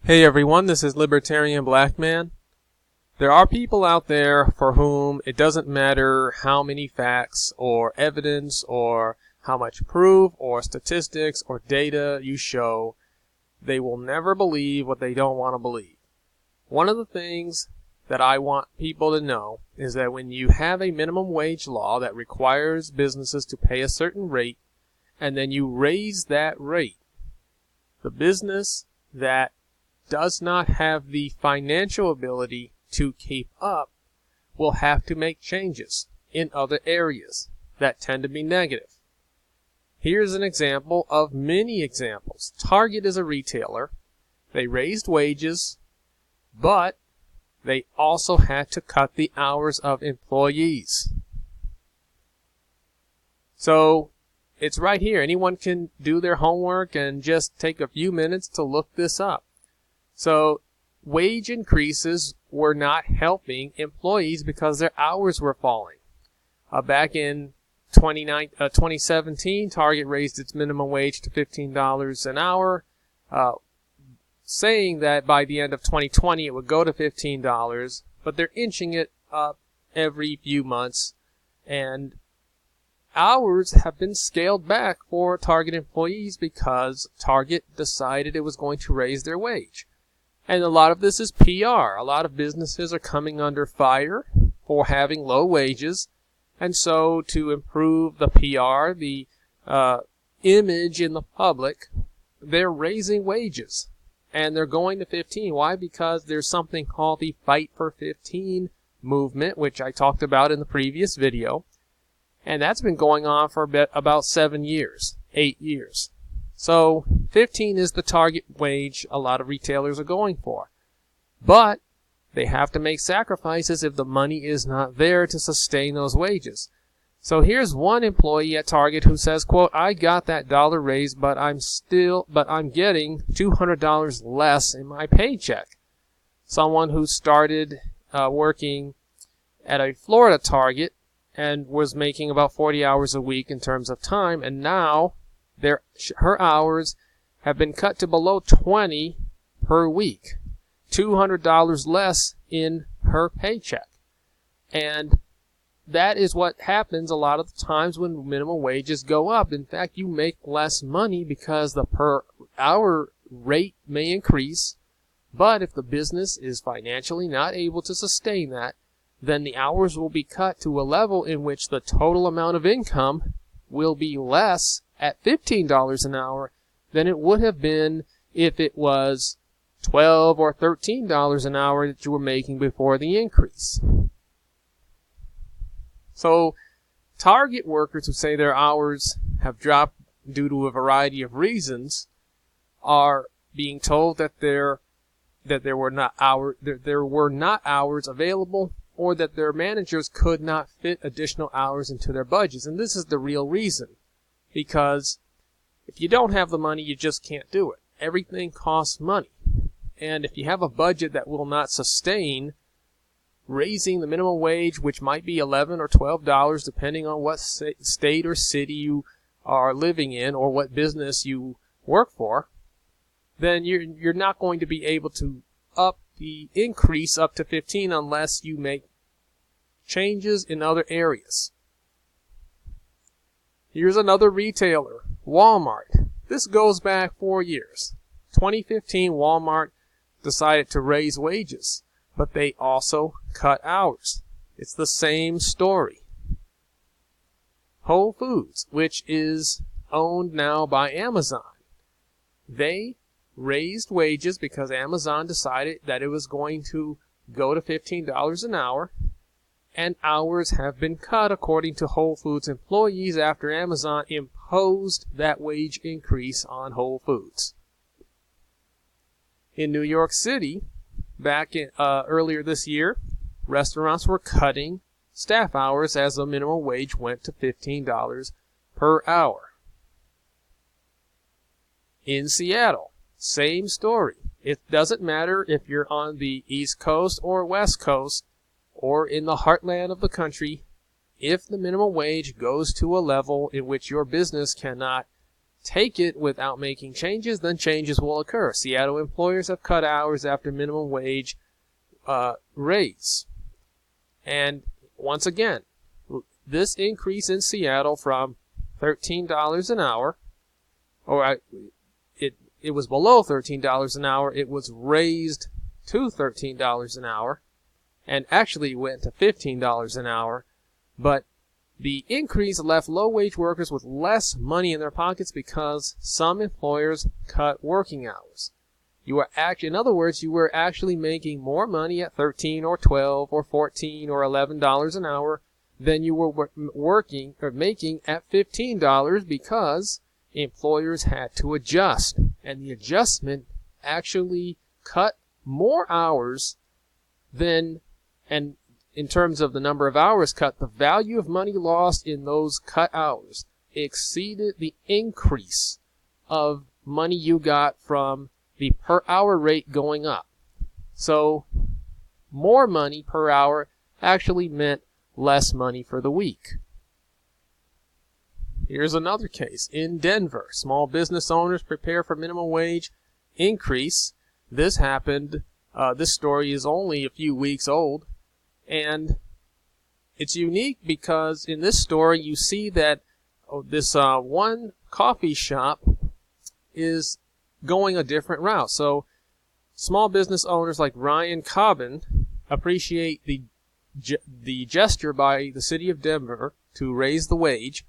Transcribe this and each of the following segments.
Hey everyone, this is Libertarian Black Man. There are people out there for whom it doesn't matter how many facts or evidence or how much proof or statistics or data you show, they will never believe what they don't want to believe. One of the things that I want people to know is that when you have a minimum wage law that requires businesses to pay a certain rate, and then you raise that rate, the business that does not have the financial ability to keep up will have to make changes in other areas that tend to be negative. Here's an example of many examples. Target is a retailer. They raised wages, but they also had to cut the hours of employees. So it's right here. Anyone can do their homework and just take a few minutes to look this up. So wage increases were not helping employees because their hours were falling. Back in 2017, Target raised its minimum wage to $15 an hour, saying that by the end of 2020 it would go to $15, but they're inching it up every few months, and hours have been scaled back for Target employees because Target decided it was going to raise their wage. And a lot of this is PR. A lot of businesses are coming under fire for having low wages. And so to improve the PR, the image in the public, they're raising wages. And they're going to 15. Why? Because there's something called the Fight for 15 movement, which I talked about in the previous video. And that's been going on for about 7 years, 8 years. So 15 is the target wage a lot of retailers are going for. But they have to make sacrifices if the money is not there to sustain those wages. So here's one employee at Target who says, quote, "I got that dollar raise, but I'm getting $200 less in my paycheck." Someone who started working at a Florida Target and was making about 40 hours a week in terms of time, and now her hours have been cut to below 20 per week, $200 less in her paycheck. And that is what happens a lot of the times when minimum wages go up. In fact, you make less money because the per hour rate may increase, but if the business is financially not able to sustain that, then the hours will be cut to a level in which the total amount of income will be less at $15 an hour than it would have been if it was $12 or $13 an hour that you were making before the increase. So Target workers who say their hours have dropped due to a variety of reasons are being told that there were not hours available, or that their managers could not fit additional hours into their budgets. And this is the real reason. Because if you don't have the money, you just can't do it. Everything costs money. And if you have a budget that will not sustain raising the minimum wage, which might be $11 or $12, depending on what state or city you are living in or what business you work for, then you're not going to be able to up the increase up to 15 unless you make changes in other areas. Here's another retailer, Walmart. This goes back 4 years. 2015, Walmart decided to raise wages, but they also cut hours. It's the same story. Whole Foods, which is owned now by Amazon, they raised wages because Amazon decided that it was going to go to $15 an hour, and hours have been cut according to Whole Foods employees after Amazon imposed that wage increase on Whole Foods. In New York City, back in earlier this year, restaurants were cutting staff hours as the minimum wage went to $15 per hour. In Seattle, same story. It doesn't matter if you're on the East Coast or West Coast or in the heartland of the country. If the minimum wage goes to a level in which your business cannot take it without making changes, then changes will occur. Seattle employers have cut hours after minimum wage raise. And once again, this increase in Seattle from $13 an hour, or it was below $13 an hour, it was raised to $13 an hour, and actually went to $15 an hour, but the increase left low-wage workers with less money in their pockets because some employers cut working hours. In other words, you were actually making more money at $13 or $12 or $14 or $11 an hour than you were making at $15 because employers had to adjust. And the adjustment actually cut more hours than, and in terms of the number of hours cut, the value of money lost in those cut hours exceeded the increase of money you got from the per hour rate going up. So more money per hour actually meant less money for the week. Here's another case. In Denver, small business owners prepare for minimum wage increase. This happened, this story is only a few weeks old, and it's unique because in this story you see that this one coffee shop is going a different route. So small business owners like Ryan Cobbin appreciate the gesture by the city of Denver to raise the wage,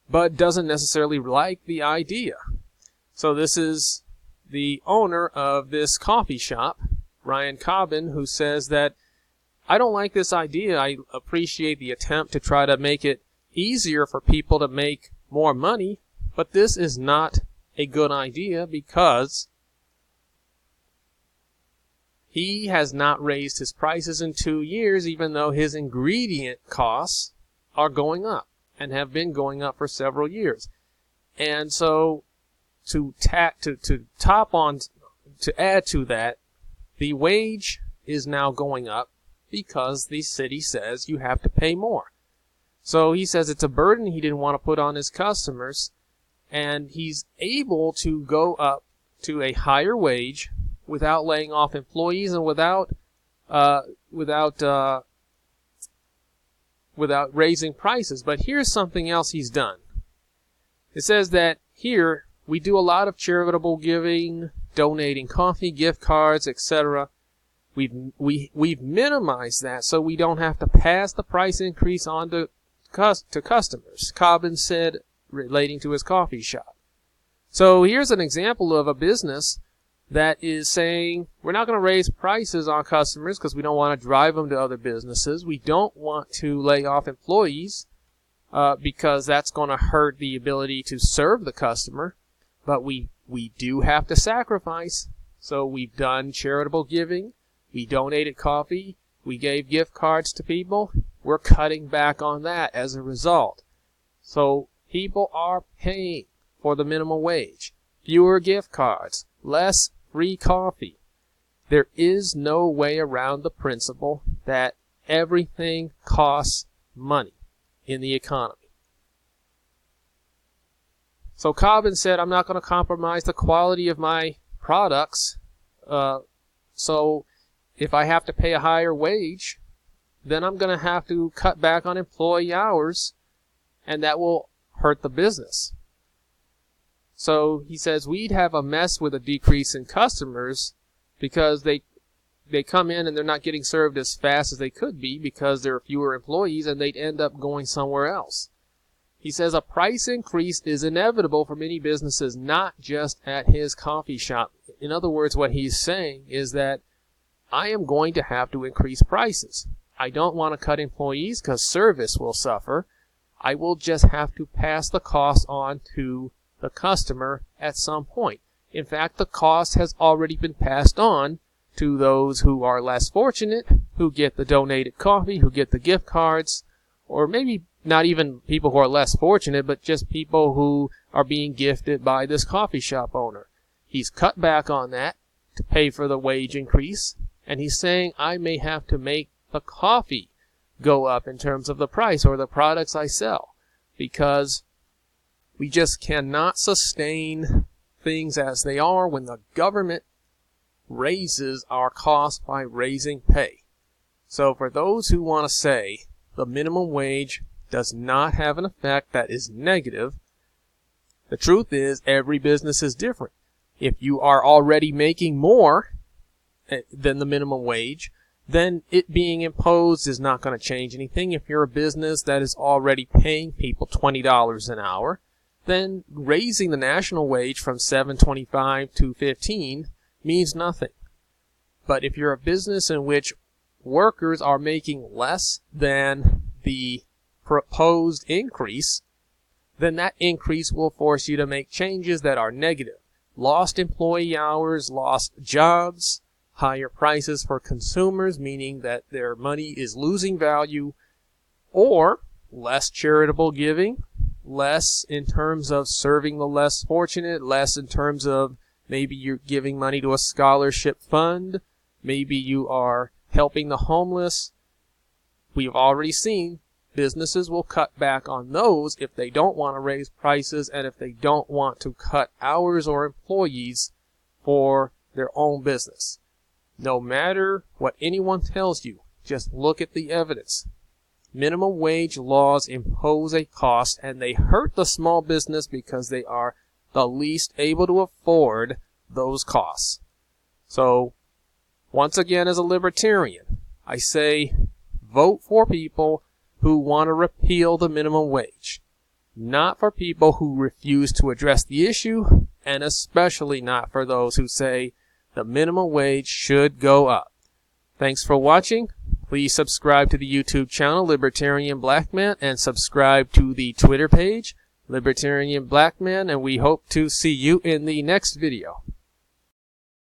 but doesn't necessarily like the idea. So this is the owner of this coffee shop, Ryan Cobbin, who says that I don't like this idea. I appreciate the attempt to try to make it easier for people to make more money, but this is not a good idea because he has not raised his prices in 2 years, even though his ingredient costs are going up and have been going up for several years. And so to add to that, the wage is now going up because the city says you have to pay more. So he says it's a burden he didn't want to put on his customers, and he's able to go up to a higher wage without laying off employees and without raising prices. But here's something else he's done. It says that here we do a lot of charitable giving, donating coffee, gift cards, etc. We've minimized that so we don't have to pass the price increase on to customers, Cobbin said, relating to his coffee shop. So here's an example of a business that is saying we're not going to raise prices on customers because we don't want to drive them to other businesses. We don't want to lay off employees because that's going to hurt the ability to serve the customer. But we do have to sacrifice. So we've done charitable giving. We donated coffee. We gave gift cards to people. We're cutting back on that as a result. So people are paying for the minimum wage. Fewer gift cards. Less free coffee. There is no way around the principle that everything costs money in the economy. So Cobbin said, I'm not going to compromise the quality of my products. So if I have to pay a higher wage, then I'm going to have to cut back on employee hours, and that will hurt the business. So he says we'd have a mess with a decrease in customers because they come in and they're not getting served as fast as they could be because there are fewer employees, and they'd end up going somewhere else. He says a price increase is inevitable for many businesses, not just at his coffee shop. In other words, what he's saying is that I am going to have to increase prices. I don't want to cut employees because service will suffer. I will just have to pass the cost on to the customer at some point. In fact, the cost has already been passed on to those who are less fortunate, who get the donated coffee, who get the gift cards, or maybe not even people who are less fortunate, but just people who are being gifted by this coffee shop owner. He's cut back on that to pay for the wage increase, and he's saying I may have to make the coffee go up in terms of the price or the products I sell, because We just cannot sustain things as they are when the government raises our costs by raising pay. So for those who want to say the minimum wage does not have an effect that is negative, the truth is every business is different. If you are already making more than the minimum wage, then it being imposed is not going to change anything. If you're a business that is already paying people $20 an hour, then raising the national wage from $7.25 to $15 means nothing. But if you're a business in which workers are making less than the proposed increase, then that increase will force you to make changes that are negative. Lost employee hours, lost jobs, higher prices for consumers, meaning that their money is losing value, or less charitable giving, less in terms of serving the less fortunate, less in terms of maybe you're giving money to a scholarship fund, maybe you are helping the homeless. We've already seen businesses will cut back on those if they don't want to raise prices and if they don't want to cut hours or employees for their own business. No matter what anyone tells you, just look at the evidence. Minimum wage laws impose a cost, and they hurt the small business because they are the least able to afford those costs. So, once again, as a libertarian, I say vote for people who want to repeal the minimum wage, not for people who refuse to address the issue, and especially not for those who say the minimum wage should go up. Thanks for watching. Please subscribe to the YouTube channel, Libertarian Black Man, and subscribe to the Twitter page, Libertarian Black Man, and we hope to see you in the next video.